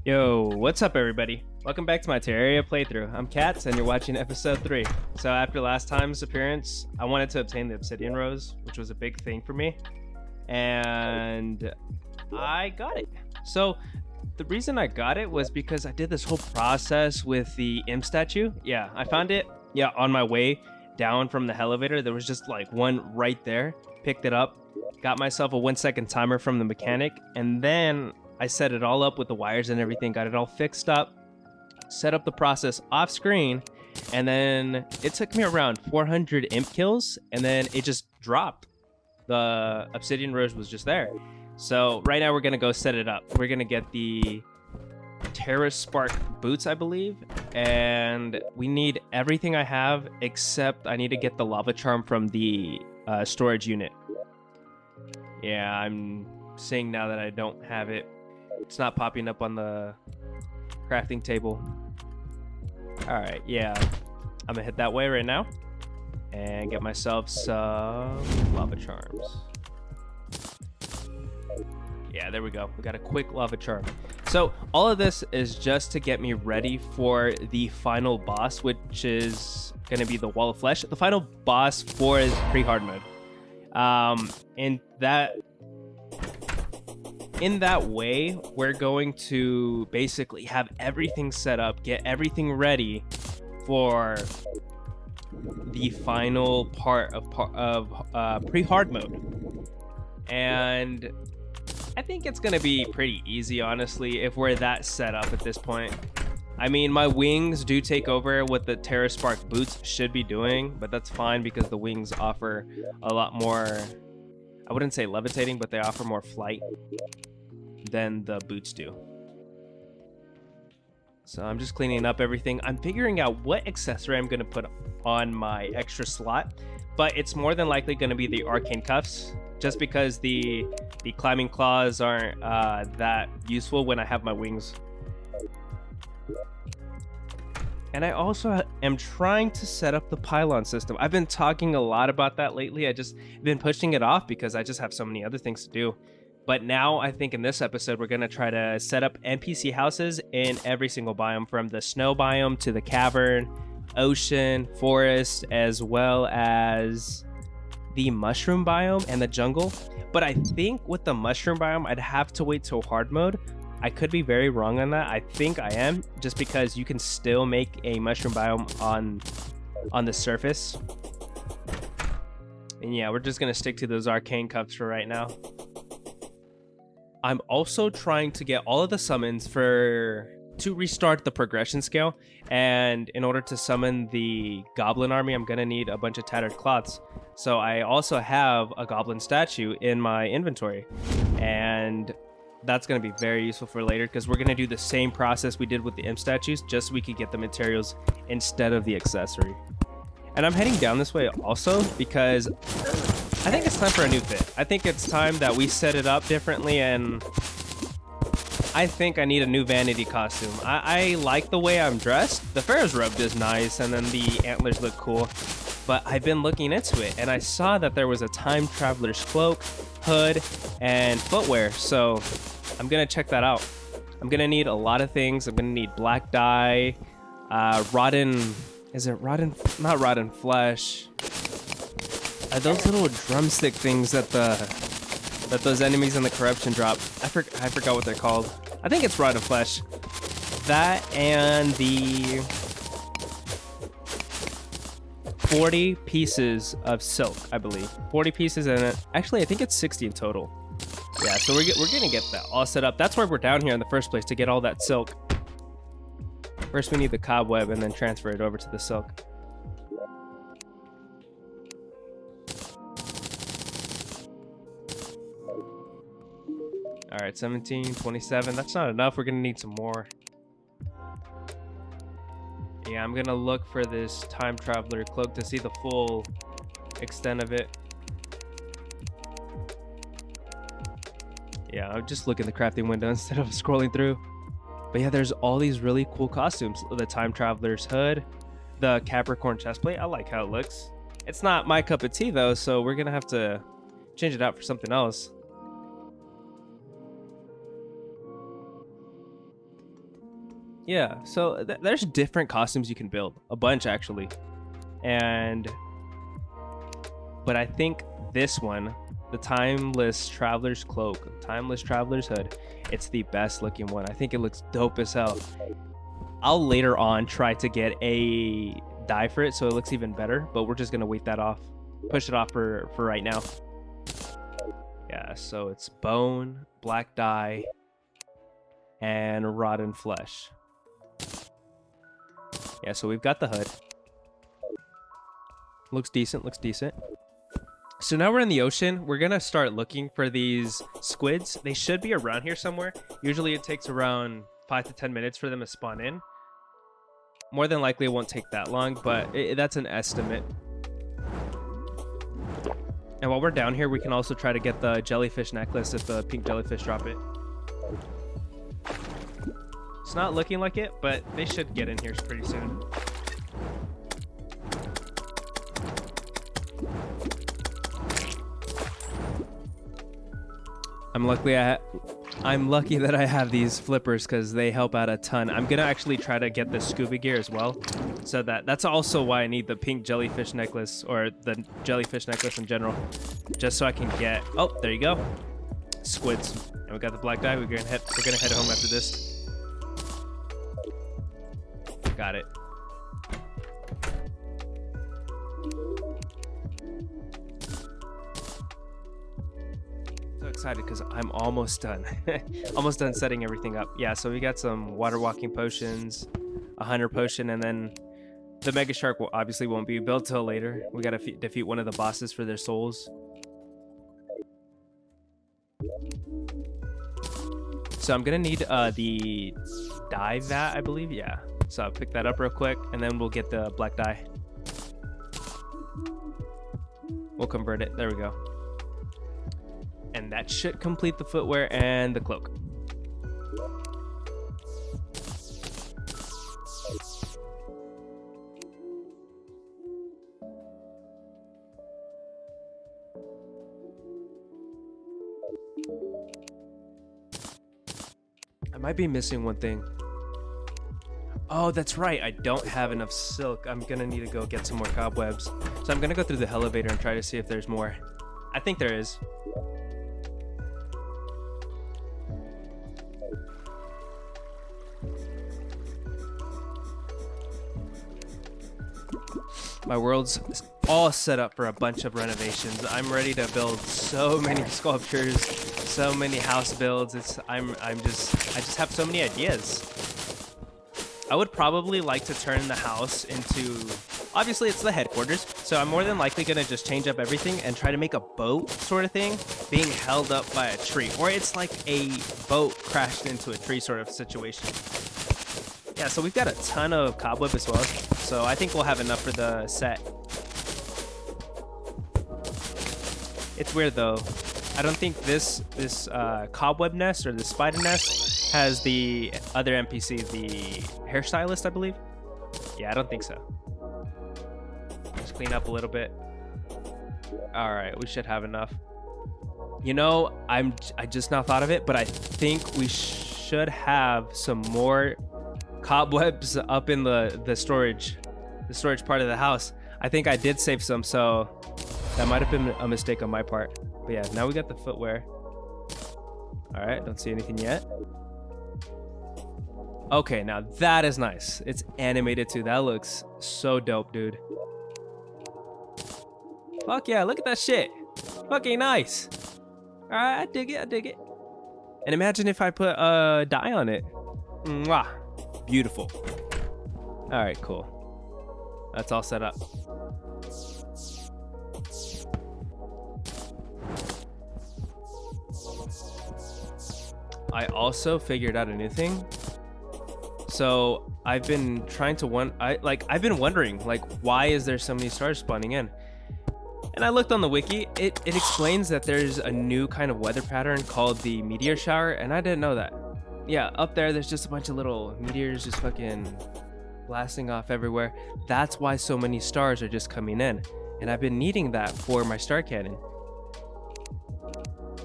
Yo, what's up everybody? Welcome back to my Terraria playthrough. I'm Katz and you're watching episode 3. So after last time's appearance, I wanted to obtain the obsidian rose, which was a big thing for me. And I got it. So the reason I got it was because I did this whole process with the imp statue. Yeah, I found it on my way down from the elevator. There was just like one right there. Picked it up, got myself a 1-second timer from the mechanic, and then I set it all up with the wires and everything, got it all fixed up, set up the process off screen, and then it took me around 400 imp kills, and then it just dropped. The obsidian rose was just there. So right now we're gonna go set it up. We're gonna get the Terraspark boots, I believe, and we need everything I have except I need to get the lava charm from the storage unit. Yeah, I'm seeing now that I don't have it. It's not popping up on the crafting table. All right, yeah. I'm gonna head that way right now and get myself some lava charms. Yeah, there we go. We got a quick lava charm. So all of this is just to get me ready for the final boss, which is gonna be the wall of flesh. The final boss for pre-hard mode. In that way, we're going to basically have everything set up, get everything ready for the final part of pre-hard mode. And I think it's going to be pretty easy, honestly, if we're that set up at this point. I mean, my wings do take over what the Terraspark boots should be doing, but that's fine because the wings offer a lot more, I wouldn't say levitating, but they offer more flight than the boots do. So I'm just cleaning up everything. I'm figuring out what accessory I'm going to put on my extra slot, but it's more than likely going to be the arcane cuffs, just because the climbing claws aren't that useful when I have my wings. And I also am trying to set up the pylon system. I've been talking a lot about that lately. I just been pushing it off because I just have so many other things to do. But now I think in this episode, we're going to try to set up NPC houses in every single biome, from the snow biome to the cavern, ocean, forest, as well as the mushroom biome and the jungle. But I think with the mushroom biome, I'd have to wait till hard mode. I could be very wrong on that. I think I am, just because you can still make a mushroom biome on the surface. And yeah, we're just going to stick to those arcane cups for right now. I'm also trying to get all of the summons to restart the progression scale, and in order to summon the goblin army, I'm gonna need a bunch of tattered cloths. So I also have a goblin statue in my inventory, and that's gonna be very useful for later because we're gonna do the same process we did with the imp statues, just so we could get the materials instead of the accessory. And I'm heading down this way also because I think it's time for a new fit. I think it's time that we set it up differently, and I think I need a new Vanity costume. I like the way I'm dressed. The Pharaoh's robe is nice, and then the antlers look cool. But I've been looking into it, and I saw that there was a time traveler's cloak, hood, and footwear. So I'm gonna check that out. I'm gonna need a lot of things. I'm gonna need black dye, rotten. Is it rotten? Not rotten flesh. Those little drumstick things that those enemies in the corruption drop. I forgot what they're called. I think it's rotten flesh. That and the 40 pieces of silk, I believe. 40 pieces, and actually I think it's 60 in total. Yeah, so we're gonna get that all set up. That's why we're down here in the first place, to get all that silk. First we need the cobweb and then transfer it over to the silk. All right, 17, 27. That's not enough. We're gonna need some more. Yeah, I'm gonna look for this time traveler cloak to see the full extent of it. Yeah, I'll just look in the crafting window instead of scrolling through. But yeah, there's all these really cool costumes. The time traveler's hood, the Capricorn chestplate. I like how it looks. It's not my cup of tea though, so we're gonna have to change it out for something else. Yeah, so there's different costumes you can build, a bunch actually, but I think this one, the Timeless Traveler's Cloak, Timeless Traveler's Hood, it's the best looking one. I think it looks dope as hell. I'll later on try to get a dye for it so it looks even better, but we're just gonna wait that off, push it off for right now. Yeah, so it's bone, black dye, and rotten flesh. Yeah, so we've got the hood. Looks decent, looks decent. So now we're in the ocean. We're gonna start looking for these squids. They should be around here somewhere. Usually it takes around 5 to 10 minutes for them to spawn in. More than likely it won't take that long, but that's an estimate. And while we're down here, we can also try to get the jellyfish necklace if the pink jellyfish drop it. It's not looking like it, but they should get in here pretty soon. I'm lucky that I have these flippers because they help out a ton. I'm gonna actually try to get the scuba gear as well, so that's also why I need the pink jellyfish necklace, or the jellyfish necklace in general, just so I can get. Oh, there you go, squids. And we got the black dye. We're gonna head home after this. Got it. Excited because I'm almost done. Almost done setting everything up. Yeah, so we got some water walking potions, a hunter potion, and then the mega shark obviously won't be built till later. We gotta defeat one of the bosses for their souls. So I'm gonna need the dye vat, I believe. Yeah, so I'll pick that up real quick, and then we'll get the black dye. We'll convert it. There we go. And that should complete the footwear and the cloak. I might be missing one thing. Oh, that's right. I don't have enough silk. I'm gonna need to go get some more cobwebs. So I'm gonna go through the elevator and try to see if there's more. I think there is. My world's all set up for a bunch of renovations. I'm ready to build so many sculptures, so many house builds. I just have so many ideas. I would probably like to turn the house into, obviously it's the headquarters, so I'm more than likely gonna just change up everything and try to make a boat sort of thing being held up by a tree, or it's like a boat crashed into a tree sort of situation. Yeah, so we've got a ton of cobweb as well, so I think we'll have enough for the set. It's weird though. I don't think this cobweb nest or the spider nest has the other NPC, the hairstylist, I believe. Yeah, I don't think so. Just clean up a little bit. All right, we should have enough. You know, I just now thought of it, but I think we should have some more cobwebs up in the storage part of the house. I think I did save some, so that might have been a mistake on my part. But yeah, now we got the footwear. All right, don't see anything yet. Okay, now that is nice. It's animated too. That looks so dope, dude. Fuck yeah, look at that shit. Fucking nice. All right, I dig it, I dig it. And imagine if I put a dye on it. Mwah. Beautiful. All right, cool. That's all set up. I also figured out a new thing. So I've been trying to I've been wondering, like, why is there so many stars spawning in? And I looked on the wiki. It explains that there's a new kind of weather pattern called the meteor shower, and I didn't know that. Yeah, up there's just a bunch of little meteors just fucking blasting off everywhere. That's why so many stars are just coming in. And I've been needing that for my star cannon.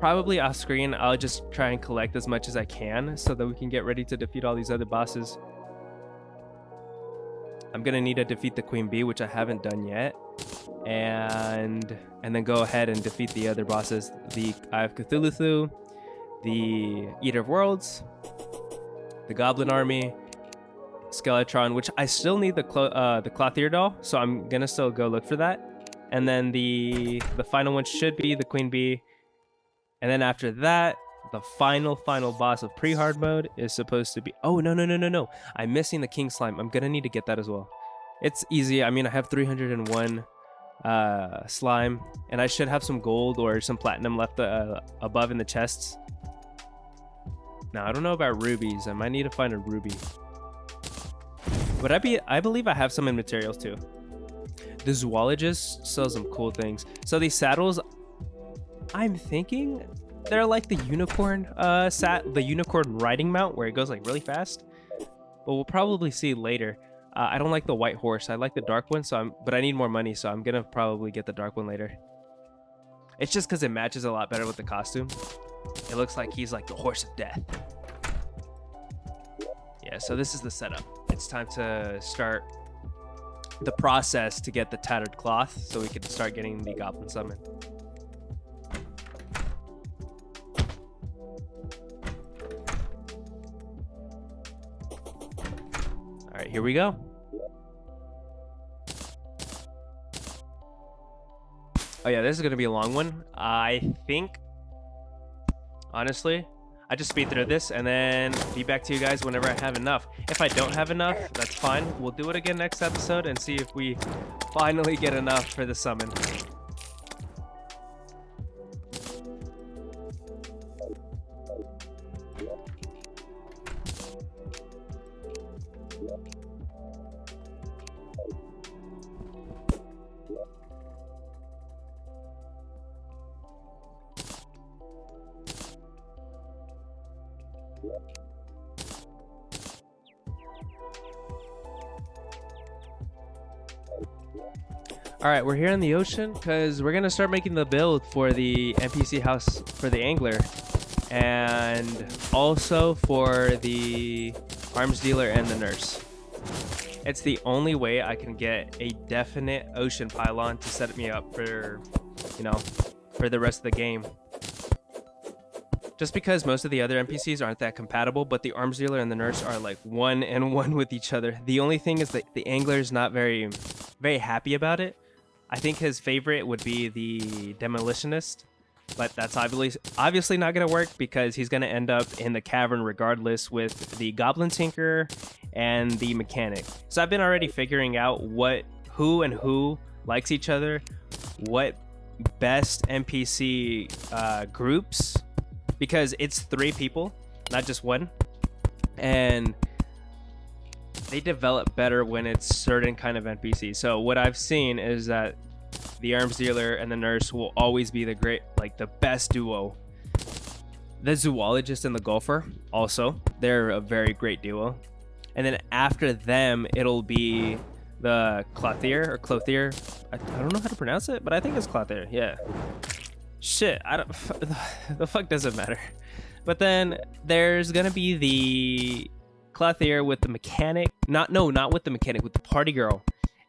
Probably off screen, I'll just try and collect as much as I can so that we can get ready to defeat all these other bosses. I'm gonna need to defeat the Queen Bee, which I haven't done yet, and then go ahead and defeat the other bosses, the Eye of Cthulhu, the Eater of Worlds, the Goblin Army, Skeletron, which I still need the Clothier doll, so I'm gonna still go look for that. And then the final one should be the Queen Bee, and then after that, the final boss of pre-hard mode is supposed to be... Oh, no. I'm missing the King Slime. I'm gonna need to get that as well. It's easy. I mean, I have 301 slime, and I should have some gold or some platinum left above in the chests. Now, I don't know about rubies. I might need to find a ruby. But I believe I have some in materials too. The zoologist sells some cool things. So these saddles, I'm thinking they're like the unicorn the unicorn riding mount where it goes like really fast. But we'll probably see later. I don't like the white horse. I like the dark one, but I need more money, so I'm gonna probably get the dark one later. It's just because it matches a lot better with the costume. It looks like he's like the horse of death. Yeah, so this is the setup. It's time to start the process to get the tattered cloth so we can start getting the goblin summon. All right, here we go. Oh yeah, this is gonna be a long one. I think, honestly, I just speed through this and then be back to you guys whenever I have enough. If I don't have enough, that's fine. We'll do it again next episode and see if we finally get enough for the summon. All right, we're here in the ocean because we're gonna start making the build for the NPC house for the angler, and also for the arms dealer and the nurse. It's the only way I can get a definite ocean pylon to set me up for, you know, for the rest of the game. Just because most of the other NPCs aren't that compatible, but the arms dealer and the nurse are like one and one with each other. The only thing is that the angler is not very happy about it. I think his favorite would be the demolitionist, but that's obviously not going to work because he's going to end up in the cavern regardless with the goblin tinker and the mechanic. So I've been already figuring out who likes each other, what best NPC groups, because it's 3 people, not just one, and they develop better when it's certain kind of NPC. So what I've seen is that the arms dealer and the nurse will always be the best duo. The zoologist and the golfer also, they're a very great duo. And then after them, it'll be the clothier. I don't know how to pronounce it, but I think it's clothier. Yeah. Shit, the fuck doesn't matter. But then there's gonna be the clothier with the mechanic. Not with the mechanic, with the party girl.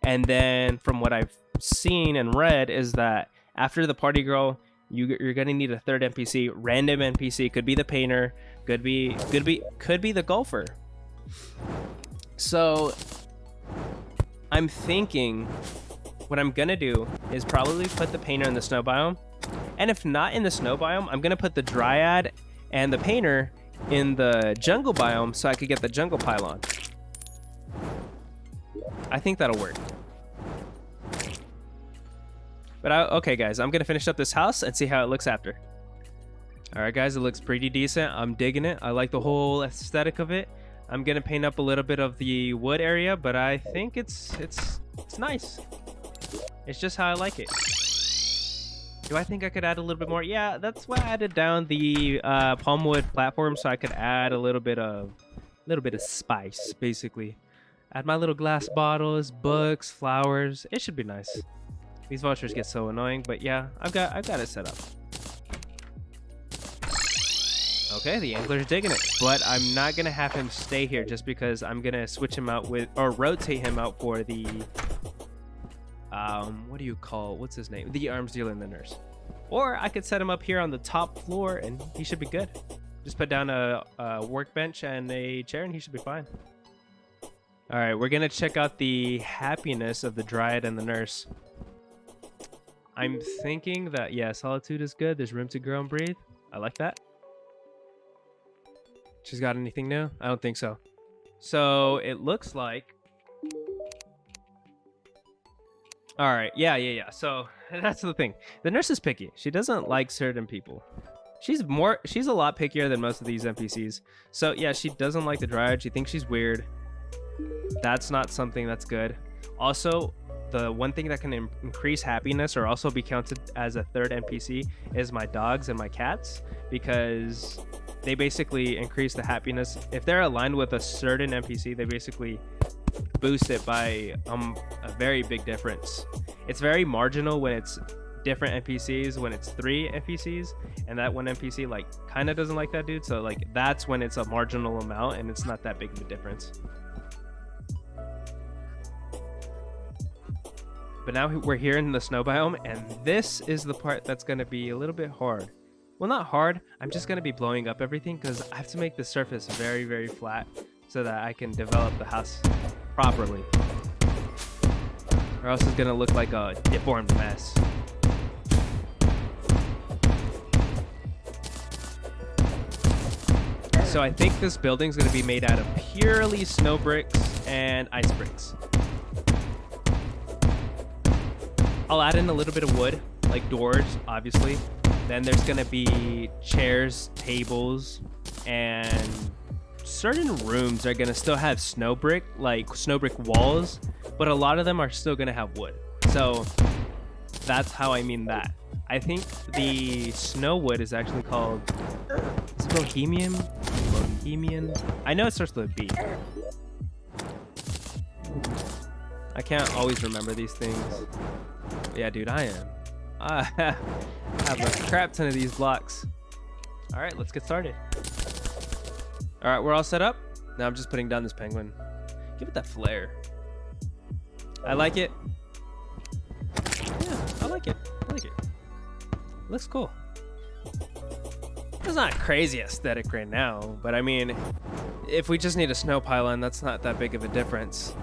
And then from what I've seen and read is that after the party girl, you're gonna need a third NPC, random NPC. Could be the painter, could be the golfer. So I'm thinking what I'm gonna do is probably put the painter in the snow biome, and if not in the snow biome, I'm gonna put the dryad and the painter in the jungle biome so I could get the jungle pylon. I think that'll work. But okay guys, I'm gonna finish up this house and see how it looks after. All right guys, it looks pretty decent. I'm digging it. I like the whole aesthetic of it. I'm gonna paint up a little bit of the wood area, but I think it's nice. It's just how I like it. Do I think I could add a little bit more? Yeah, that's why I added down the palm wood platform, so I could add a little bit of spice, basically. Add my little glass bottles, books, flowers. It should be nice. These vultures get so annoying, but yeah, I've got it set up. Okay, the angler's digging it, but I'm not gonna have him stay here just because I'm gonna switch him out with, or rotate him out for the, what do you call, what's his name? The arms dealer and the nurse. Or I could set him up here on the top floor and he should be good. Just put down a workbench and a chair and he should be fine. All right, we're gonna check out the happiness of the dryad and the nurse. I'm thinking that, yeah, solitude is good. There's room to grow and breathe. I like that. She's got anything new? I don't think so. So it looks like... All right, yeah. So that's the thing. The nurse is picky. She doesn't like certain people. She's a lot pickier than most of these NPCs. So yeah, she doesn't like the dryad. She thinks she's weird. That's not something that's good. Also, the one thing that can increase happiness or also be counted as a third NPC is my dogs and my cats, because they basically increase the happiness. If they're aligned with a certain NPC, they basically boost it by a very big difference. It's very marginal when it's different NPCs, when it's 3 NPCs, and that one NPC like kind of doesn't like that dude, so like that's when it's a marginal amount and it's not that big of a difference. But now we're here in the snow biome, and this is the part that's going to be a little bit hard. Well, not hard. I'm just going to be blowing up everything because I have to make the surface very, very flat so that I can develop the house properly. Or else it's going to look like a deformed mess. So I think this building's going to be made out of purely snow bricks and ice bricks. I'll add in a little bit of wood, like doors, obviously. Then there's gonna be chairs, tables, and certain rooms are gonna still have snow brick walls, but a lot of them are still gonna have wood. So that's how I mean that. I think the snow wood is actually called, is it Bohemian? Bohemian? I know it starts with a B. I can't always remember these things. Yeah, dude, I have a crap ton of these blocks. All right, let's get started. All right, we're all set up. Now I'm just putting down this penguin. Give it that flare. I like it. Yeah, I like it. Looks cool. It's not crazy aesthetic right now, but I mean, if we just need a snow pylon, that's not that big of a difference.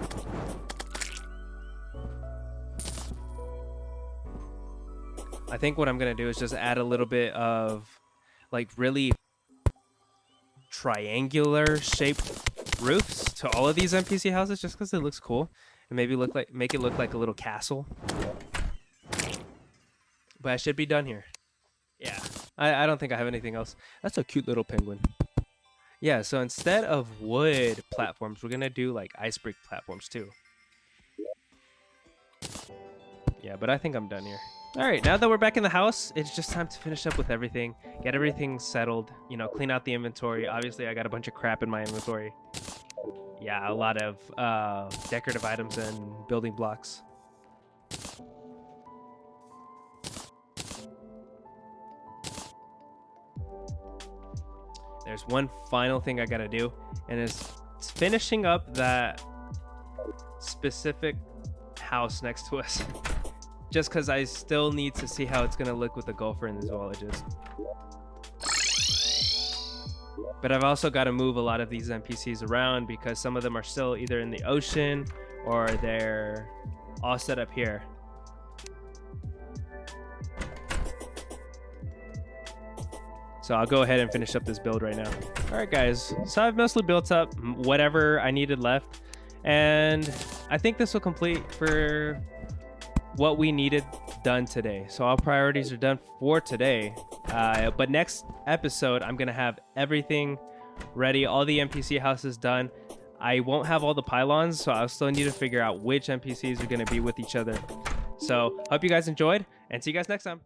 I think what I'm gonna do is just add a little bit of like really triangular shaped roofs to all of these NPC houses just because it looks cool, and maybe make it look like a little castle. But I should be done here. Yeah, I don't think I have anything else. That's a cute little penguin. Yeah, so instead of wood platforms, we're gonna do like ice brick platforms too. Yeah, but I think I'm done here. All right, now that we're back in the house, it's just time to finish up with everything, get everything settled, you know, clean out the inventory. Obviously, I got a bunch of crap in my inventory. Yeah, a lot of decorative items and building blocks. There's one final thing I gotta do, and it's finishing up that specific house next to us. Just because I still need to see how it's going to look with the gopher and the zoologist. But I've also got to move a lot of these NPCs around because some of them are still either in the ocean or they're all set up here. So I'll go ahead and finish up this build right now. All right, guys. So I've mostly built up whatever I needed left. And I think this will complete for what we needed done today. So our priorities are done for today. But next episode, I'm going to have everything ready. All the NPC houses done. I won't have all the pylons, so I'll still need to figure out which NPCs are going to be with each other. So hope you guys enjoyed, and see you guys next time.